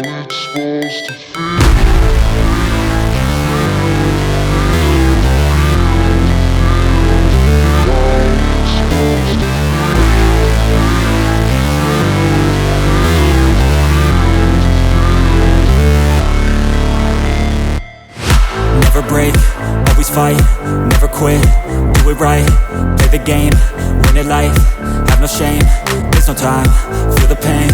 it's supposed to feel. Never break, always fight, never quit, do it right, play the game, win it life, have no shame, there's no time, feel the pain,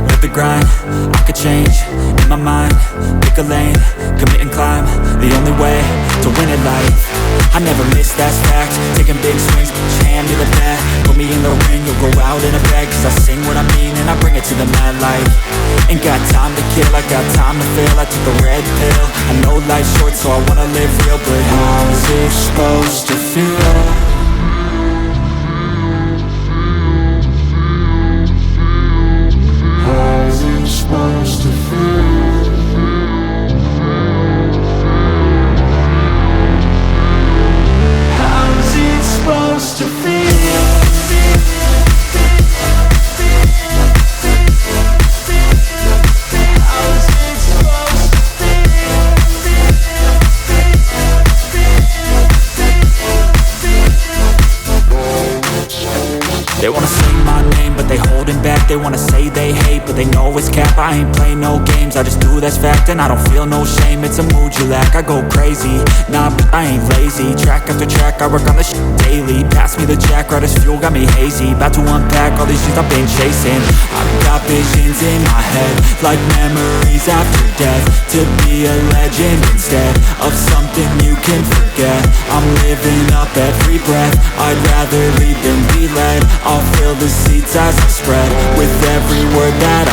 live the grind, I could change, in my mind, pick a lane, commit and climb, the only way to win it life. I never miss, that's fact, taking big swings, hand me the bat, put me in the ring, you'll go out in a bag, cause I sing what I mean and I bring it to the mad light. Ain't got time to kill, I got time to feel, I took the red pill, I know life's short so I wanna live real, but how's it supposed to feel? How's it supposed to feel? How's it supposed to feel? They wanna say my name, but they holding back. They wanna say they hate, but they know it's cap. I ain't play no games, I just do that's fact. And I don't feel no shame, it's a mood you lack. I go crazy, nah, but I ain't lazy. Track after track, I work on this shit daily. Pass me the jack, right as fuel, got me hazy. About to unpack all these things I've been chasing. I've got visions in my head, like memories after death. To be a legend instead of something you can forget. I'm living up every breath, I'd rather lead than be led. I'll fill the seats as I spread with every word that